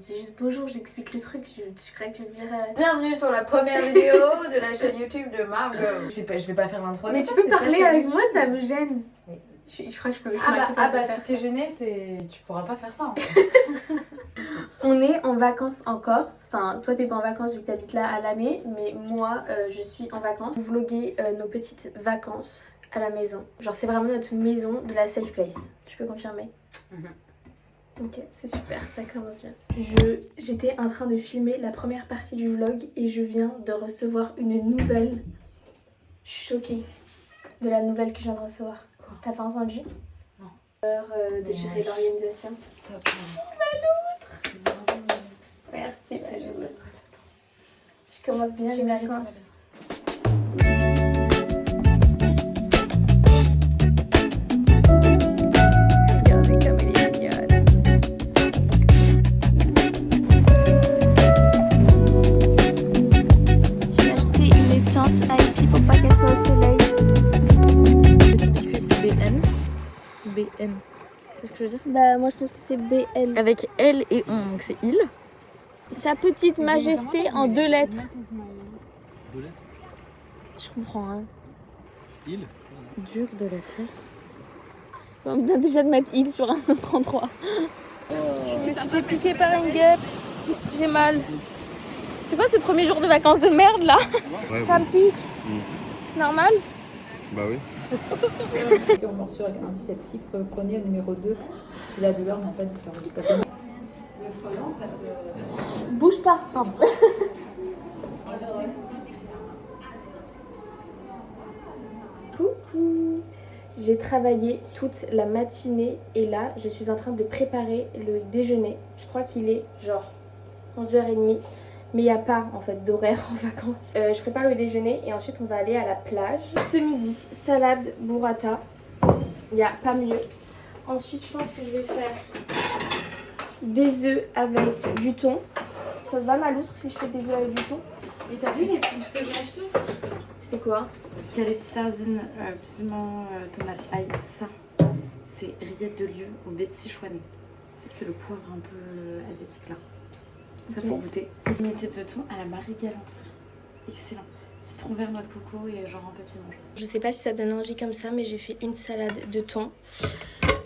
dis juste bonjour, j'explique le truc. Je croyais que tu me dirais bienvenue sur la première vidéo de la chaîne YouTube de Margot. Je vais pas faire l'intro. Mais tu peux parler avec moi, ça me gêne. Oui. Je crois que je peux. Si t'es gênée, tu pourras pas faire ça. En fait. On est en vacances en Corse. Enfin, toi t'es pas en vacances vu que t'habites là à l'année, mais moi je suis en vacances. Vous vloguez nos petites vacances à la maison. Genre c'est vraiment notre maison de la safe place. Tu peux confirmer? Ok, c'est super, ça commence bien. J'étais en train de filmer la première partie du vlog et je viens de recevoir une nouvelle. Je suis choquée de la nouvelle que je viens de recevoir. T'as pas entendu? Non. De gérer l'organisation. Top. Merci ma loutre. Je commence bien les vacances. Regardez comme elle est mignonne. J'ai acheté une tente à Epi pour pas qu'elle soit au soleil. Petit biscuit, c'est BN. BN. Qu'est-ce que je veux dire? Bah moi je pense que c'est BL. Avec L et on, donc c'est il. Sa petite majesté en 2 lettres. 2 lettres? Je comprends rien. Il? Dur de la faire. On vient déjà de mettre il sur un autre endroit. Je me suis fait piquer par une guêpe. J'ai mal. C'est quoi ce premier jour de vacances de merde là? Ouais, Ça me pique. C'est normal? Bah oui. En morsure antiseptique, prenez le numéro 2 si la douleur n'a pas disparu. Ça fait... Bouge pas. Pardon. Coucou. J'ai travaillé toute la matinée et là je suis en train de préparer le déjeuner. Je crois qu'il est genre 11h30. Mais il n'y a pas en fait d'horaire en vacances. Je prépare le déjeuner et ensuite on va aller à la plage. Ce midi, salade burrata. Il n'y a pas mieux. Ensuite je pense que je vais faire des œufs avec du thon. Ça te va ma loutre si je fais des œufs avec du thon? Et t'as vu les petits trucs que j'ai achetés? C'est quoi? Galette sardine, piment, tomate, ail. Ça, c'est rillettes de lieu au baies de Sichuan. C'est le poivre un peu asiatique là. Ça Ok. pour goûter. Imité de thon à la marie-galante, frère. Excellent. Citron vert, noix de coco et genre un peu piment. Je sais pas si ça donne envie comme ça, mais j'ai fait une salade de thon.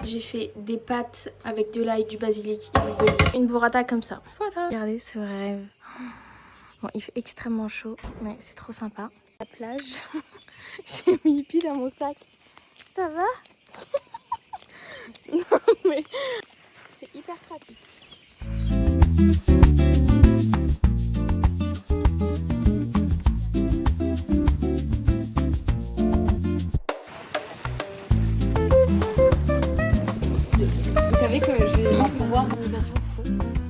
J'ai fait des pâtes avec de l'ail, du basilic et du bouilli. Une burrata comme ça. Voilà. Regardez ce rêve. Bon, il fait extrêmement chaud, mais c'est trop sympa. La plage. J'ai mis Hippie dans mon sac. Ça va? Non mais c'est hyper pratique. Vous savez que j'ai un pouvoir d'imitation fou.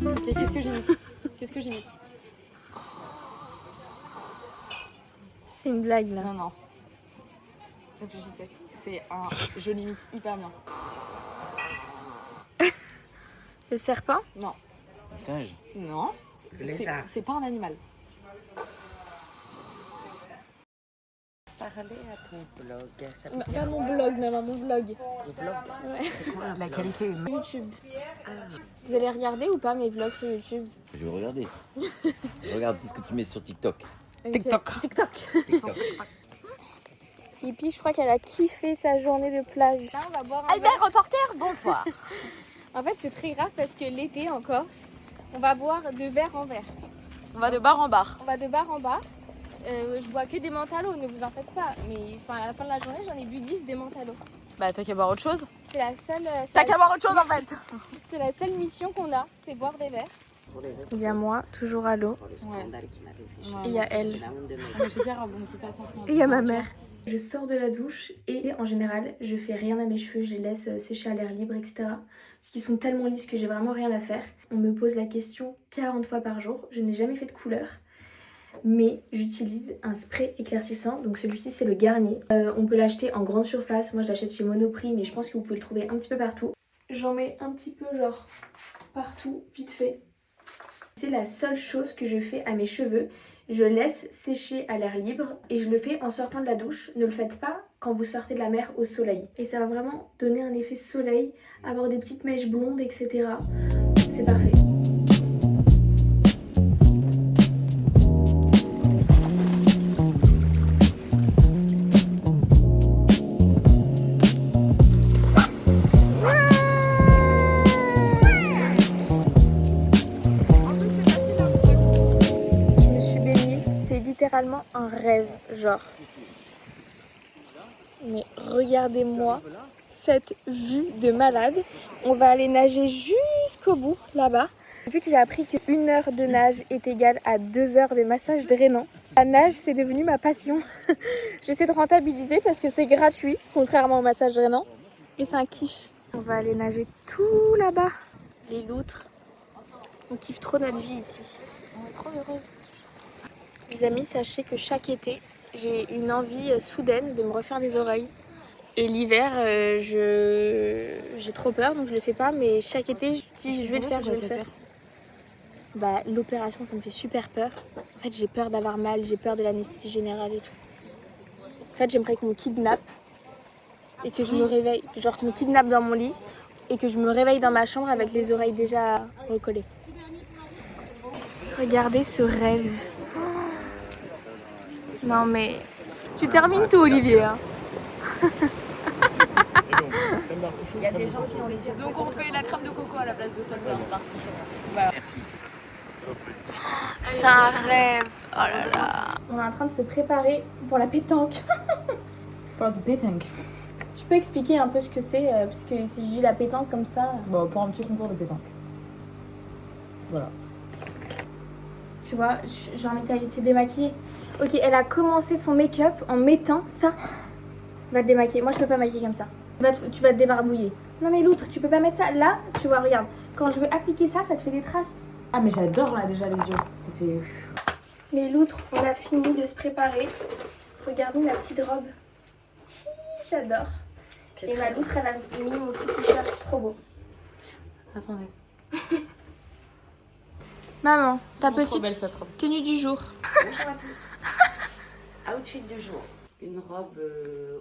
Ok, qu'est-ce que j'ai mis? Qu'est-ce que j'ai mis? C'est une blague là. Non, non. Réfléchissez. C'est un... Je limite hyper bien. Le serpent? Non. Singe. Non. C'est pas un animal. Parler à ton blog, ça veut Pas dire mon blog, même à mon blog. le blog. Ouais. C'est quoi La qualité est... YouTube. Vous allez regarder ou pas mes vlogs sur YouTube? Je vais regarder. Je regarde tout ce que tu mets sur TikTok. Ok. TikTok. TikTok. TikTok. Et puis je crois qu'elle a kiffé sa journée de plage. Là on va boire un verre. reporter, bonsoir. En fait c'est très grave parce que l'été en Corse, on va boire de verre en verre. On va de bar en bar. On va de bar en bar. Je bois que des Mentalo, ne vous en faites pas. Mais à la fin de la journée j'en ai bu 10 des Mentalo. Bah t'as qu'à boire autre chose. C'est la seule, T'as qu'à boire autre chose en fait. c'est la seule mission qu'on a, c'est boire des verres. Il y a moi, toujours à l'eau. Le scandale qui m'avait fait Et il y a elle. la honte de ma Mais c'est clair, bon, qu'il fasse un scandale. Et il y a ma mère. Je sors de la douche et en général, je fais rien à mes cheveux, je les laisse sécher à l'air libre, etc. Parce qu'ils sont tellement lisses que j'ai vraiment rien à faire. On me pose la question 40 fois par jour. Je n'ai jamais fait de couleur. Mais j'utilise un spray éclaircissant. Donc celui-ci, c'est le Garnier. On peut l'acheter en grande surface. Moi, je l'achète chez Monoprix, mais je pense que vous pouvez le trouver un petit peu partout. J'en mets un petit peu genre partout, vite fait. C'est la seule chose que je fais à mes cheveux. Je laisse sécher à l'air libre et je le fais en sortant de la douche. Ne le faites pas quand vous sortez de la mer au soleil. Et ça va vraiment donner un effet soleil, avoir des petites mèches blondes, etc. C'est parfait. littéralement un rêve, genre. Mais regardez-moi cette vue de malade. On va aller nager jusqu'au bout, là-bas. Depuis que j'ai appris qu'une heure de nage est égale à 2 heures de massage drainant, la nage, c'est devenu ma passion. J'essaie de rentabiliser parce que c'est gratuit, contrairement au massage drainant. Et c'est un kiff. On va aller nager tout là-bas. Les loutres. On kiffe trop notre vie ici. On est trop heureuse. Les amis, sachez que chaque été, j'ai une envie soudaine de me refaire les oreilles. Et l'hiver, j'ai trop peur, donc je le fais pas. Mais chaque été, si je vais le faire, je vais le faire. Bah, l'opération, ça me fait super peur. En fait, j'ai peur d'avoir mal, j'ai peur de l'anesthésie générale et tout. En fait, j'aimerais qu'on me kidnappe et que je me réveille, genre qu'on me kidnappe dans mon lit et que je me réveille dans ma chambre avec les oreilles déjà recollées. Regardez ce rêve. Non mais, tu termines tout, Olivier. Hein. Il y a des gens qui ont les yeux. Donc on fait la crème de coco à la place de salsa. Merci. C'est un rêve. Oh là là. On est en train de se préparer pour la pétanque. For the pétanque. Je peux expliquer un peu ce que c'est, parce que si je dis la pétanque comme ça... Bon, pour un petit concours de pétanque. Voilà. Tu vois, j'ai envie d'aller te démaquiller. Ok, elle a commencé son make-up en mettant ça. Va te démaquiller. Moi, je peux pas maquiller comme ça. Tu vas te débarbouiller. Non mais l'autre, tu peux pas mettre ça. Là, tu vois, regarde. Quand je veux appliquer ça, ça te fait des traces. Ah mais j'adore là déjà les yeux. Ça fait... Mais l'autre, on a fini de se préparer. Regardons la petite robe. J'adore. Et ma loutre, elle a mis mon petit t-shirt, c'est trop beau. Attendez. Maman, ta Trop petite belle cette robe. tenue du jour. Bonjour à tous. Outfit du jour. Une robe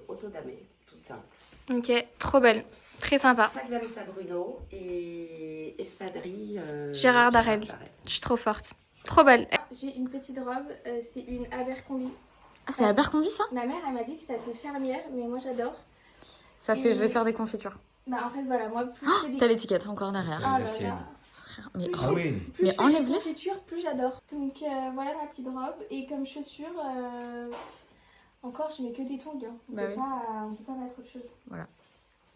autodamée, toute simple. Ok, trop belle. Très sympa. Sac Vanessa Bruno et espadrille Gérard Darrel. Je suis trop forte. Trop belle. J'ai une petite robe, c'est une Abercrombie. Ah, c'est Abercrombie ça? Ma mère, elle m'a dit que ça faisait fermière, mais moi j'adore. Ça fait, je vais faire des confitures. Bah en fait voilà, moi plus je fais des... T'as l'étiquette encore derrière. Ah là là. Frère, mais Ah oui. Plus Mais je fais enlève-les. des confitures, plus j'adore. Donc voilà ma petite robe. Et comme chaussures, encore je mets que des tongs. Hein. On Bah peut oui. pas, on peut pas mettre autre chose. Voilà.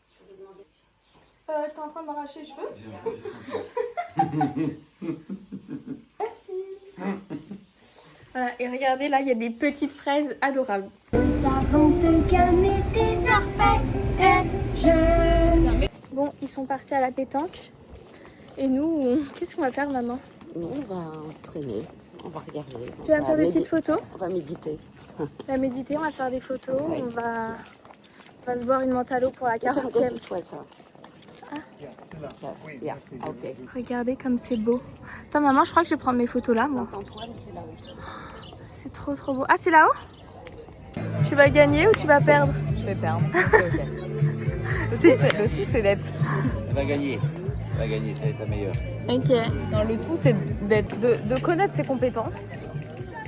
Je vous demande T'es en train de m'arracher les cheveux? Merci. Voilà, et regardez là, il y a des petites fraises adorables. Bon, ils sont partis à la pétanque. Et nous, qu'est-ce qu'on va faire, maman? Nous, on va traîner, on va regarder. Tu vas me faire des petites photos? On va méditer. On va méditer, on va faire des photos, Oui. on va se boire une menthe à l'eau pour la This 40e. is Wesa. Ah. Yes. Yeah, ok. Regardez comme c'est beau. Attends, maman, je crois que je vais prendre mes photos là, moi. Saint-Antoine, c'est là-haut. C'est trop trop beau. Ah, c'est là-haut? Tu vas gagner ou tu vas perdre? Je vais perdre. C'est ok. Le tout c'est d'être... Elle va gagner. Elle va gagner, ça va être la meilleure. Ok. Non, le tout c'est de connaître ses compétences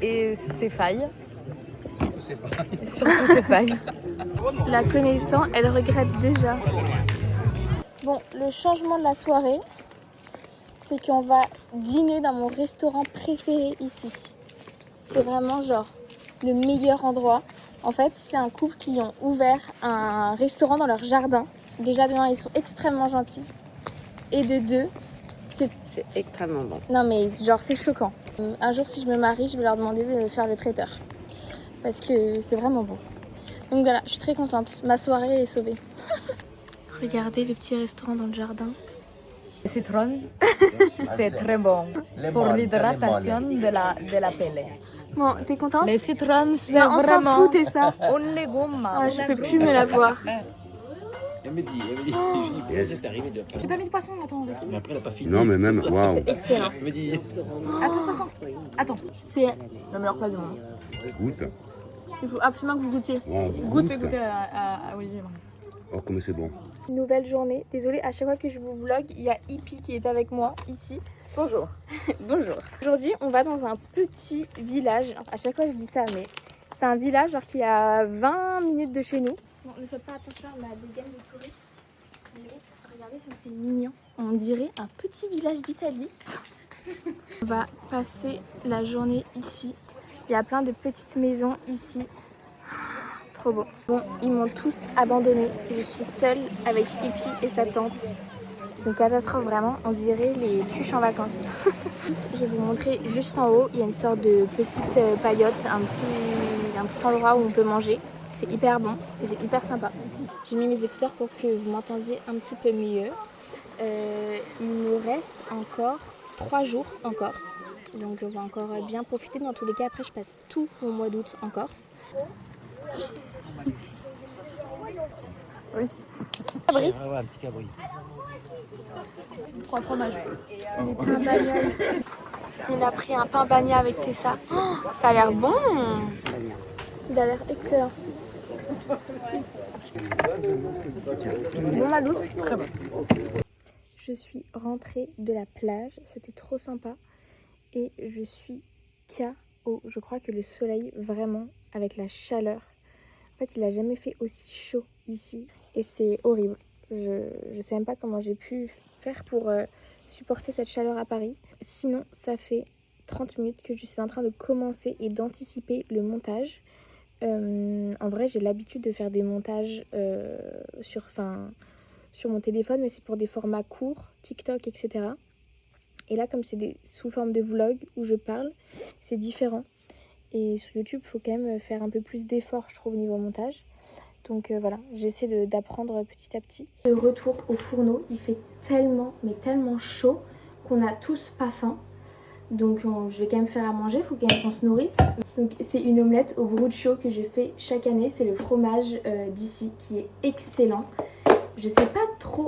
et ses failles. Surtout c'est pas. Et surtout ses failles. La connaissant, elle regrette déjà. Bon, le changement de la soirée, c'est qu'on va dîner dans mon restaurant préféré ici. C'est vraiment genre le meilleur endroit. En fait, c'est un couple qui ont ouvert un restaurant dans leur jardin. Déjà, de un, ils sont extrêmement gentils. Et de deux, C'est extrêmement bon. non mais genre c'est choquant. Un jour, si je me marie, je vais leur demander de faire le traiteur. Parce que c'est vraiment bon. Donc voilà, je suis très contente. Ma soirée est sauvée. Regardez le petit restaurant dans le jardin. Le citron, c'est très bon pour l'hydratation de la pelle. Bon, t'es contente? Le citron, c'est Non, on s'en vraiment fout, t'es ça. un légume. Ah, je peux plus me la voir. Elle me dit, je dis, c'est arrivé de la J'ai pas mis de poisson, attends. Mais après, elle a pas fini. Non, mais même, waouh. Excellent. Elle me dit, Attends. C'est... Le meilleur plat du monde. Goûte. Il faut absolument que vous goûtiez. Wow, Goûte, fais goûter à Olivier. Oh, comme c'est bon. Nouvelle journée. Désolée, à chaque fois que je vous vlog, il y a Hippie qui est avec moi ici. Bonjour. Bonjour. Aujourd'hui, on va dans un petit village. À chaque fois, je dis ça, mais c'est un village genre qui est à 20 minutes de chez nous. Bon, ne faites pas attention à ma dégaine de touriste. Mais regardez comme c'est mignon. On dirait un petit village d'Italie. On va passer la journée ici. Il y a plein de petites maisons ici. Trop beau. Bon, ils m'ont tous abandonnée. Je suis seule avec Hippie et sa tante. C'est une catastrophe vraiment, on dirait les tuches en vacances. Je vais vous montrer juste en haut, il y a une sorte de petite paillote, un petit endroit où on peut manger. C'est hyper bon et c'est hyper sympa. J'ai mis mes écouteurs pour que vous m'entendiez un petit peu mieux. Il me reste encore 3 jours en Corse. Donc on va encore bien profiter. Dans tous les cas, après je passe tout mon mois d'août en Corse. Oui. Cabri. Ouais, un petit cabri. 3 fromages. On a pris un pain bagna avec Tessa. Oh, ça a l'air bon. Il a l'air excellent. Bon Malou. Très bon. Je suis rentrée de la plage, c'était trop sympa et je suis KO. Je crois que le soleil, vraiment, avec la chaleur, en fait il n'a jamais fait aussi chaud ici et c'est horrible. Je sais même pas comment j'ai pu faire pour supporter cette chaleur à Paris. Sinon, ça fait 30 minutes que je suis en train de commencer et d'anticiper le montage. En vrai, j'ai l'habitude de faire des montages sur mon téléphone, mais c'est pour des formats courts, TikTok, etc. Et là, comme c'est sous forme de vlog où je parle, c'est différent. Et sur YouTube, il faut quand même faire un peu plus d'efforts, je trouve, au niveau montage. Donc voilà, j'essaie d'apprendre petit à petit. Le retour au fourneau, il fait tellement, mais tellement chaud qu'on n'a tous pas faim. Donc je vais quand même faire à manger, il faut quand même qu'on se nourrisse. Donc c'est une omelette au bruschetta que je fais chaque année. C'est le fromage d'ici qui est excellent. Je sais pas trop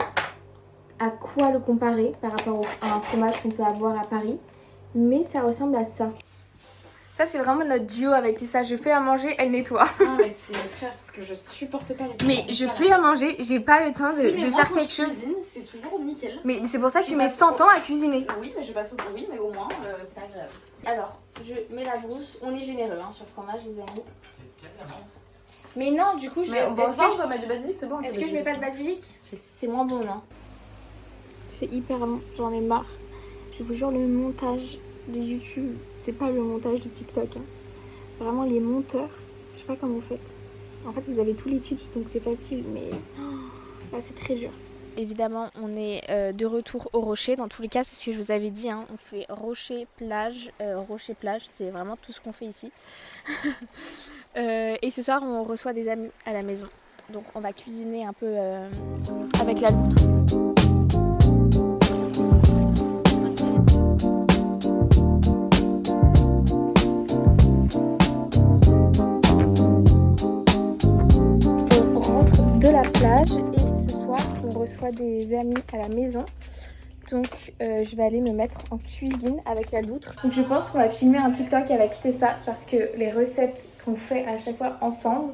à quoi le comparer par rapport à un fromage qu'on peut avoir à Paris. Mais ça ressemble à ça. Ça c'est vraiment notre duo avec Lisa. Je fais à manger, elle nettoie. Non mais c'est clair parce que je supporte pas les Mais je fais à manger, j'ai pas le temps de faire quelque chose. Cuisine, c'est toujours nickel. Mais c'est pour ça que tu mets 100 ans à cuisiner. Oui, mais je passe au bruit, mais au moins c'est agréable. Alors, je mets la brousse. On est généreux sur le fromage, les amis. Mais non, du coup, Mais on va je dois mettre du basilic, c'est bon. est-ce que je mets pas de basilic? C'est moins bon, non? C'est hyper bon, j'en ai marre. Je vous jure, le montage de YouTube, c'est pas le montage de TikTok. Hein. Vraiment, les monteurs, je sais pas comment vous faites. En fait, vous avez tous les tips, donc c'est facile, mais là, c'est très dur. Évidemment, on est de retour au rocher. Dans tous les cas, c'est ce que je vous avais dit. Hein. On fait rocher-plage. Rocher-plage, c'est vraiment tout ce qu'on fait ici. Et ce soir, on reçoit des amis à la maison. Donc, on va cuisiner un peu avec la loutre. On rentre de la plage et ce soir, on reçoit des amis à la maison. Donc je vais aller me mettre en cuisine avec la loutre. Donc je pense qu'on va filmer un TikTok avec Tessa parce que les recettes qu'on fait à chaque fois ensemble,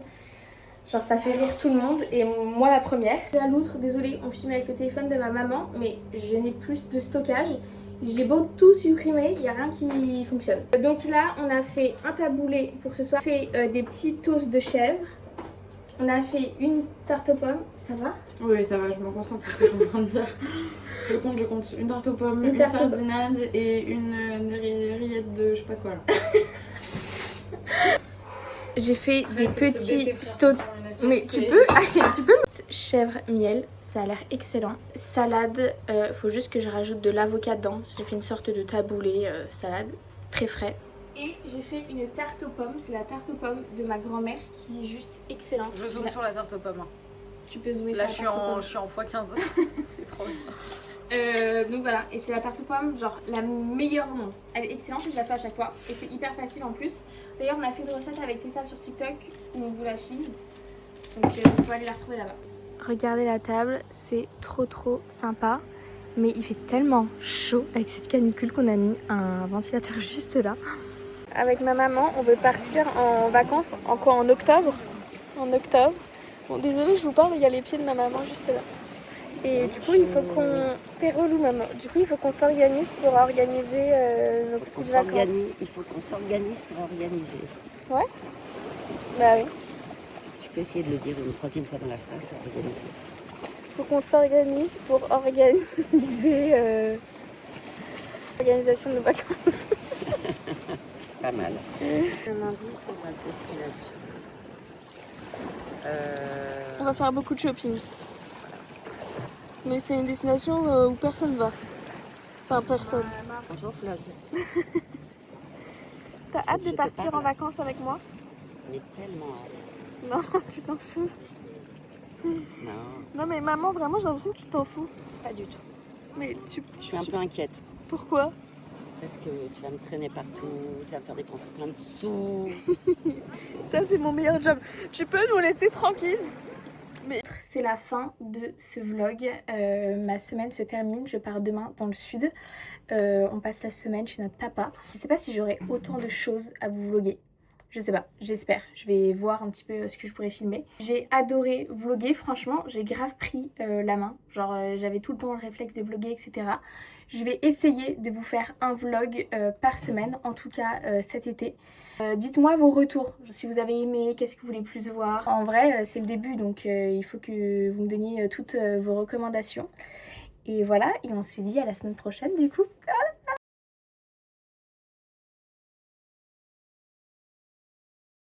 genre ça fait rire tout le monde et moi la première. La loutre, désolée, on filme avec le téléphone de ma maman, mais je n'ai plus de stockage. J'ai beau tout supprimer, il n'y a rien qui fonctionne. Donc là, on a fait un taboulé pour ce soir. On a fait des petits toasts de chèvre. On a fait une tarte aux pommes, ça va? Oui, ça va, je me concentre sur ce que je suis en train de dire. Je compte. Une tarte aux pommes, une sardinade et une rillette de je sais pas quoi. J'ai fait des petits stones. Mais tu peux chèvre, miel, ça a l'air excellent. Salade, faut juste que je rajoute de l'avocat dedans. J'ai fait une sorte de taboulé salade, très frais. Et j'ai fait une tarte aux pommes, c'est la tarte aux pommes de ma grand-mère qui est juste excellente. Je zoome sur la tarte aux pommes. Tu peux zoomer Là, sur la tarte aux pommes. je suis en x15. C'est trop bien. Donc voilà, et c'est la tarte aux pommes, genre la meilleure au monde. Elle est excellente et je la fais à chaque fois. Et c'est hyper facile en plus. D'ailleurs, on a fait une recette avec Tessa sur TikTok où on vous la filme. Donc vous pouvez aller la retrouver là-bas. Regardez la table, c'est trop sympa. Mais il fait tellement chaud avec cette canicule qu'on a mis un ventilateur juste là. Avec ma maman, on veut partir en vacances en octobre. En octobre. Bon, désolée, je vous parle, il y a les pieds de ma maman juste là. Et du coup, il faut qu'on... T'es relou, maman. Du coup, il faut qu'on s'organise pour organiser nos petites vacances. Il faut qu'on s'organise pour organiser. Ouais? Bah oui. Tu peux essayer de le dire une 3e fois dans la phrase, organiser. Il faut qu'on s'organise pour organiser l'organisation de nos vacances. pas mal. Un indice de ma destination. On va faire beaucoup de shopping. Mais c'est une destination où personne va. Enfin, personne. Bonjour vlog. T'as hâte que de je te partir parle. en vacances avec moi? Mais tellement hâte. Non, tu t'en fous. Non, Non mais maman, vraiment j'ai l'impression que tu t'en fous. pas du tout. Mais Je suis un peu inquiète. Pourquoi? Parce que tu vas me traîner partout, tu vas me faire dépenser plein de sous. Ça c'est mon meilleur job. Tu peux nous laisser tranquille? Mais c'est la fin de ce vlog. Ma semaine se termine. Je pars demain dans le sud. On passe la semaine chez notre papa. Je sais pas si j'aurai autant de choses à vous vlogger. Je sais pas, j'espère. Je vais voir un petit peu ce que je pourrais filmer. J'ai adoré vlogger, franchement, j'ai grave pris la main. Genre j'avais tout le temps le réflexe de vlogger, etc. Je vais essayer de vous faire un vlog par semaine, en tout cas cet été. Dites-moi vos retours, si vous avez aimé, qu'est-ce que vous voulez plus voir. En vrai, c'est le début, donc il faut que vous me donniez toutes vos recommandations. Et voilà, et on se dit à la semaine prochaine du coup.